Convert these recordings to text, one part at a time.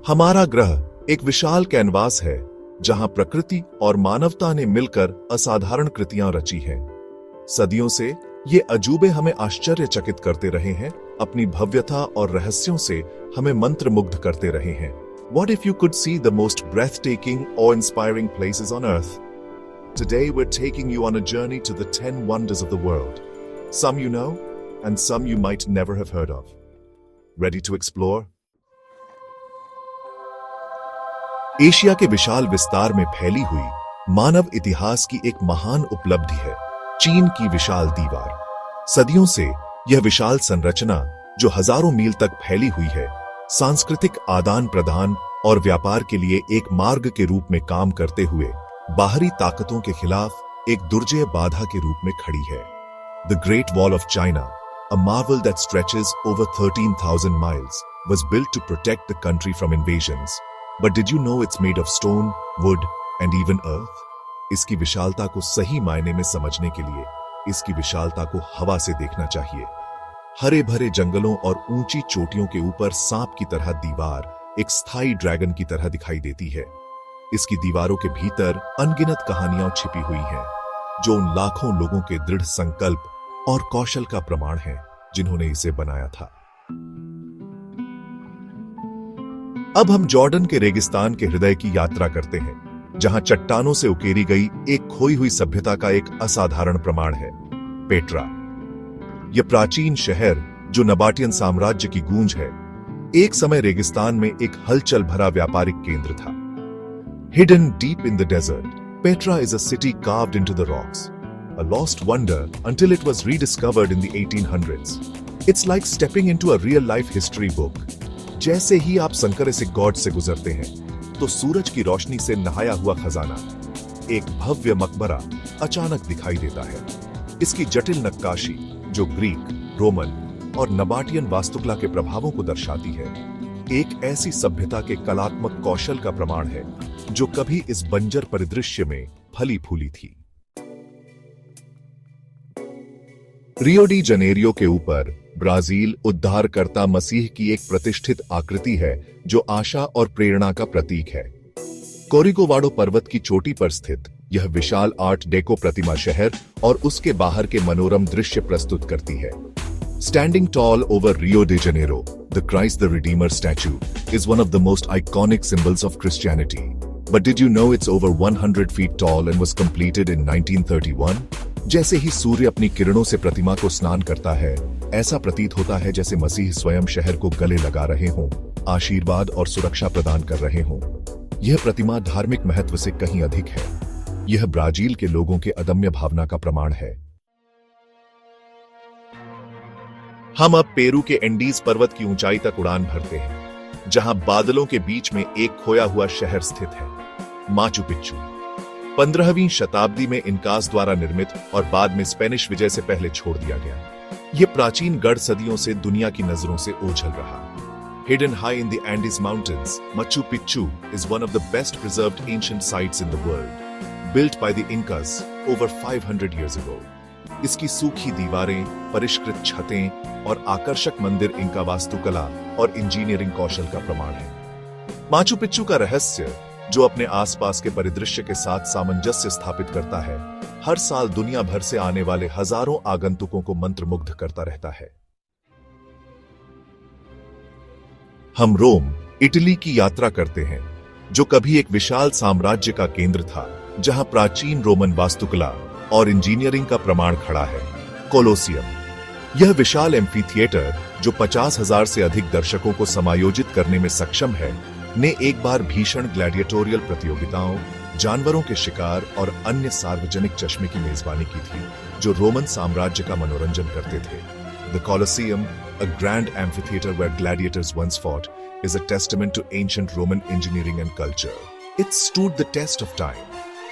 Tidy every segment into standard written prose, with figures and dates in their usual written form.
हमारा ग्रह एक विशाल कैनवास है जहां प्रकृति और मानवता ने मिलकर असाधारण कृतियां रची हैं। सदियों से ये अजूबे हमें आश्चर्यचकित करते रहे हैं, अपनी भव्यता और रहस्यों से हमें मंत्रमुग्ध करते रहे हैं। What if you could see the most breathtaking, awe-inspiring places on Earth? Today we're taking you on a journey to the 10 wonders of the world. Some you know, and some you might never have heard of. Ready to explore? Asia के विशाल विस्तार में फैली हुई मानव इतिहास की एक महान उपलब्धि है चीन की विशाल दीवार। सदियों से यह विशाल संरचना, जो हजारों मील तक फैली हुई है, सांस्कृतिक आदान प्रदान और व्यापार के लिए एक मार्ग के रूप में काम करते हुए बाहरी ताकतों के खिलाफ एक दुर्जय बाधा के रूप में खड़ी है। The great wall of China, a marvel that stretches over 13,000 miles, was built to protect the country from invasions. But did you know it's made of stone, wood, and even earth? इसकी विशालता को सही मायने में समझने के लिए इसकी विशालता को हवा से देखना चाहिए। हरे भरे जंगलों और ऊंची चोटियों के ऊपर सांप की तरह दीवार एक स्थायी ड्रैगन की तरह दिखाई देती है। इसकी दीवारों के भीतर अनगिनत कहानियां छिपी हुई हैं, जो उन लाखों लोगों के दृढ़ संकल्प और कौशल का प्रमाण है जिन्होंने इसे बनाया था। अब हम जॉर्डन के रेगिस्तान के हृदय की यात्रा करते हैं, जहां चट्टानों से उकेरी गई एक खोई हुई सभ्यता का एक असाधारण प्रमाण है, पेट्रा। यह प्राचीन शहर, जो नबाटियन साम्राज्य की गूंज है, एक समय रेगिस्तान में एक हलचल भरा व्यापारिक केंद्र था। Hidden deep in the desert, Petra is a city carved into the rocks, a lost wonder until it was rediscovered in the 1800s. It's like stepping into a real-life history book. जैसे ही आप संकरे God से गुजरते हैं, तो सूरज की रोशनी से नहाया हुआ खजाना, एक भव्य मकबरा, अचानक दिखाई देता है। इसकी जटिल नक्काशी, जो ग्रीक, रोमन और नबाटियन वास्तुकला के प्रभावों को दर्शाती है, एक ऐसी सभ्यता के कलात्मक कौशल का प्रमाण है जो कभी इस बंजर परिदृश्य में फली फूली थी। रियो डी जनेरियो के ऊपर ब्राजील उद्धारकर्ता मसीह की एक प्रतिष्ठित आकृति है, जो आशा और प्रेरणा का प्रतीक है। कोरिगोवाडो पर्वत की चोटी पर स्थित यह विशाल आर्ट डेको प्रतिमा शहर और उसके बाहर के मनोरम दृश्य प्रस्तुत करती है। Standing tall over Rio de Janeiro, the Christ the Redeemer statue is one of the most iconic symbols of Christianity. But did you know it's over 100 feet tall and was completed in 1931? जैसे ही सूर्य अपनी किरणों से प्रतिमा को स्नान करता है, ऐसा प्रतीत होता है जैसे मसीह स्वयं शहर को गले लगा रहे हों, आशीर्वाद और सुरक्षा प्रदान कर रहे हों। यह प्रतिमा धार्मिक महत्व से कहीं अधिक है। यह ब्राजील के लोगों के अदम्य भावना का प्रमाण है। हम अब पेरू के एंडीज पर्वत की ऊंचाई तक उड़ान भरते हैं, जहां बादलों के बीच में एक खोया हुआ शहर स्थित है, माचू पिच्चू। 15वीं शताब्दी में इनकास द्वारा निर्मित और बाद में स्पेनिश विजय से पहले छोड़ दिया गया, यह प्राचीन गढ़ सदियों से दुनिया की नजरों से ओझल रहा। Hidden high in the Andes Mountains, Machu Picchu is one of the best preserved ancient sites in the world, built by the Incas over 500 years ago. इसकी सूखी दीवारें, परिष्कृत छतें और आकर्षक मंदिर इनका वास्तुकला और इंजीनियरिंग कौशल का प्रमाण है। माचू पिच्चू का रहस्य, जो अपने आसपास के परिदृश्य के साथ सामंजस्य स्थापित करता है, हर साल दुनिया भर से आने वाले हजारों आगंतुकों को मंत्रमुग्ध करता रहता है। हम रोम, इटली की यात्रा करते हैं, जो कभी एक विशाल साम्राज्य का केंद्र था, जहां प्राचीन रोमन वास्तुकला और इंजीनियरिंग का प्रमाण खड़ा है। कोलोसियम, यह विशाल एम्फीथिएटर, जो 50,000 से अधिक दर्शकों को समायोजित करने में सक्षम है, ने एक बार भीषण ग्लैडिएटोरियल प्रतियोगिताओं, जानवरों के शिकार और अन्य सार्वजनिक चश्मे की मेजबानी की थी, जो रोमन साम्राज्य का मनोरंजन करते थे। The Colosseum, a grand amphitheater where gladiators once fought, is a testament to ancient Roman engineering and culture. It stood the test of time.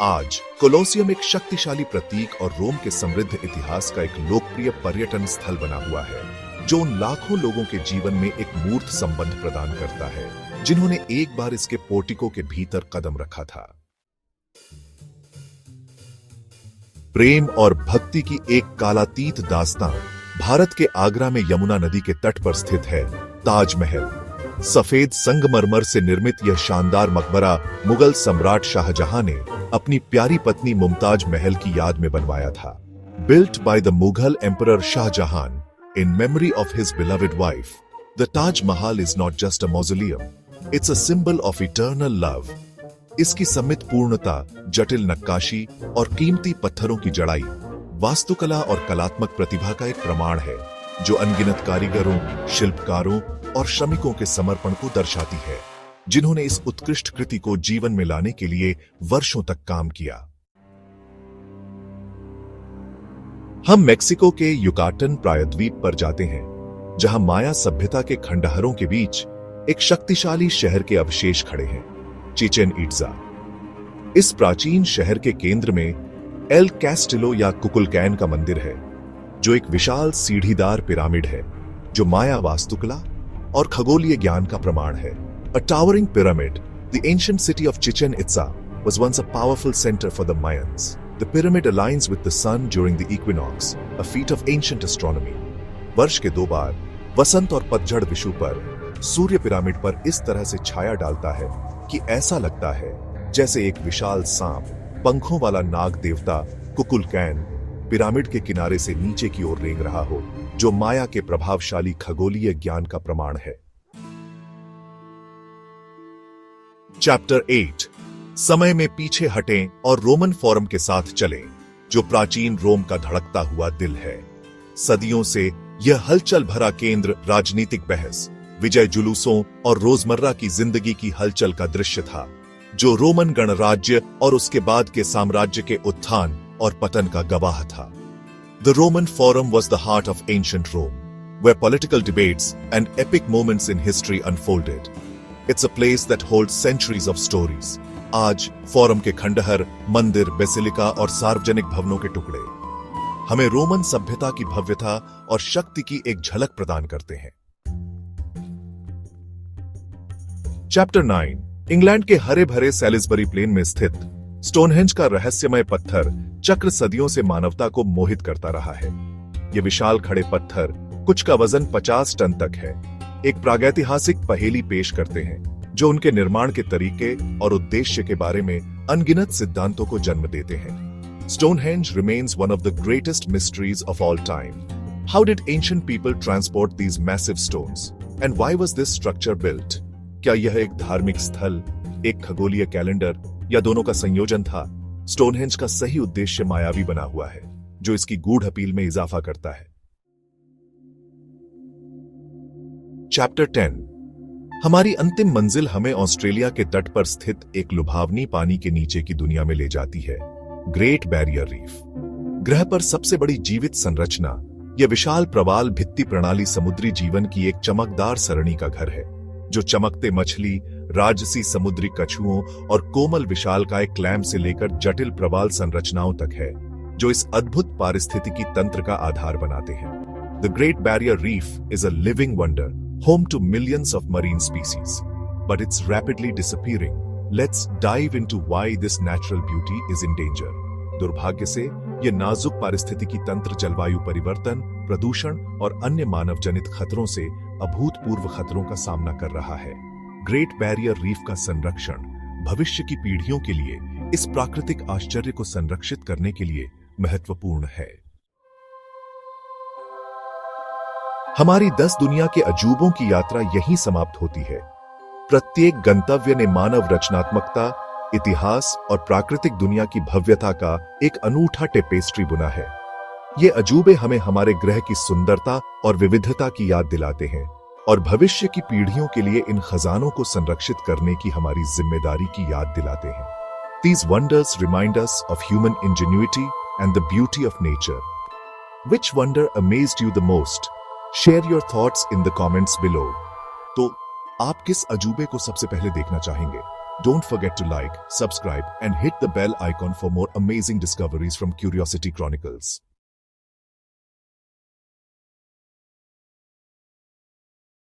आज कोलोसियम एक शक्तिशाली प्रतीक और रोम के समृद्ध इतिहास का एक लोकप्रिय पर्यटन स्थल बना हुआ है, जो उन लाखों लोगों के जीवन में एक मूर्त संबंध प्रदान करता है, जिन्होंने एक बार इसके पोर्टिको के भीतर कदम रखा था। प्रेम और भक्ति की एक कालातीत दास्तान भारत के आगरा में यमुना नदी के तट पर स्थित है ताजमहल। सफेद संगमरमर से निर्मित यह शानदार मकबरा मुगल सम्राट शाहजहां ने अपनी प्यारी पत्नी मुमताज महल की याद में बनवाया था। Built by the Mughal Emperor Shah Jahan in memory of his beloved wife, the Taj Mahal is not just a mausoleum, it's a symbol of eternal love. इसकी सम्मित पूर्णता, जटिल नक्काशी और कीमती पत्थरों की जड़ाई वास्तुकला और कलात्मक प्रतिभा का एक प्रमाण है, जो अनगिनत कारीगरों, शिल्पकारों और श्रमिकों के समर्पण को दर्शाती है, जिन्होंने इस उत्कृष्ट कृति को जीवन में लाने के लिए वर्षों तक काम किया। हम मेक्सिको के युकाटन प्रायद्वीप पर जाते हैं, जहां माया सभ्यता के खंडहरों के बीच एक शक्तिशाली शहर के अवशेष खड़े हैं, चिचेन इट्जा। इस प्राचीन शहर के केंद्र में एल कैस्टिलो या कुकुलकैन का मंदिर है, जो एक विशाल सीढ़ीदार पिरामिड है, जो माया वास्तुकला और खगोलीय ज्ञान का प्रमाण है। A towering pyramid, the ancient city of Chichen Itza was once a powerful center for the Mayans. The pyramid aligns with the sun during the equinox, a feat of ancient astronomy. वर्ष के 2 बार, वसंत और पतझड़ विषु पर, सूर्य pyramid पर इस तरह से छाया डालता है कि ऐसा लगता है जैसे एक विशाल सांप, पंखों वाला नाग देवता कुकुलकैन पिरामिड के किनारे से नीचे की ओर रेंग रहा हो, जो माया के प्रभावशाली खगोलीय ज्ञान का प्रमाण है। चैप्टर 8, समय में पीछे हटें और रोमन फोरम के साथ चलें, जो प्राचीन रोम का धड़कता हुआ दिल है। सदियों से यह हलचल भरा केंद्र राजनीतिक बहस, विजय जुलूसों और रोजमर्रा की जिंदगी की हलचल का दृश्य था, जो रोमन गणराज्य और उसके बाद के साम्राज्य के उत्थान और पतन का गवाह था। The Roman Forum was the heart of ancient Rome, where political debates and epic moments in history unfolded. It's a place that holds centuries of stories. आज फोरम के खंडहर, मंदिर, बेसिलिका और सार्वजनिक भवनों के टुकड़े हमें रोमन सभ्यता की भव्यता और शक्ति की एक झलक प्रदान करते हैं। चैप्टर 9, इंग्लैंड के हरे भरे सैलिसबरी प्लेन में स्थित स्टोनहेंज का रहस्यमय पत्थर चक्र सदियों से मानवता को मोहित करता रहा है। ये विशाल खड़े पत्थर, कुछ का वजन 50 टन तक है, एक प्रागैतिहासिक पहेली पेश करते हैं, जो उनके निर्माण के तरीके और उद्देश्य के बारे में अनगिनत सिद्धांतों को जन्म देते हैं। Stonehenge remains one of the greatest mysteries of all time. How did ancient people transport these massive stones? And why was this structure built? क्या यह एक धार्मिक स्थल, एक खगोलीय कैलेंडर या दोनों का संयोजन था? स्टोनहेंज का सही उद्देश्य मायावी बना हुआ है, जो इसकी गूढ़ अपील में इजाफा करता है। चैप्टर 10, हमारी अंतिम मंजिल हमें ऑस्ट्रेलिया के तट पर स्थित एक लुभावनी पानी के नीचे की दुनिया में ले जाती है, ग्रेट बैरियर रीफ। ग्रह पर सबसे बड़ी जीवित संरचना, यह विशाल प्रवाल भित्ति प्रणाली समुद्री जीवन की एक चमकदार सरणी का घर है, जो चमकते मछली, राजसी समुद्री कछुओं और कोमल विशालकाय क्लैम से लेकर जटिल प्रवाल संरचनाओं तक है, जो इस अद्भुत पारिस्थितिकी तंत्र का आधार बनाते हैं। The Great Barrier Reef is a living wonder, home to millions of marine species, but it's rapidly disappearing. Let's dive into why this natural beauty is in danger. दुर्भाग्य से यह नाजुक पारिस्थितिकी तंत्र जलवायु परिवर्तन, प्रदूषण और अन्य मानव जनित खतरों से अभूतपूर्व खतरों का सामना कर रहा है। ग्रेट बैरियर रीफ का संरक्षण भविष्य की पीढ़ियों के लिए इस प्राकृतिक आश्चर्य को संरक्षित करने के लिए महत्वपूर्ण है। हमारी 10 दुनिया के अजूबों की यात्रा यहीं समाप्त होती है। प्रत्येक गंतव्य ने मानव रचनात्मकता, इतिहास और प्राकृतिक दुनिया की भव्यता का एक अनूठा टेपेस्ट्री बुना है। ये अजूबे हमें हमारे ग्रह की सुंदरता और विविधता की याद दिलाते हैं और भविष्य की पीढ़ियों के लिए इन खजानों को संरक्षित करने की हमारी जिम्मेदारी की याद दिलाते हैं। These wonders remind us of human ingenuity and the beauty of nature. Which wonder amazed you the most? Share your thoughts in the comments below. तो आप किस अजूबे को सबसे पहले देखना चाहेंगे? Don't forget to like, subscribe and hit the bell icon for more amazing discoveries from Curiosity Chronicles.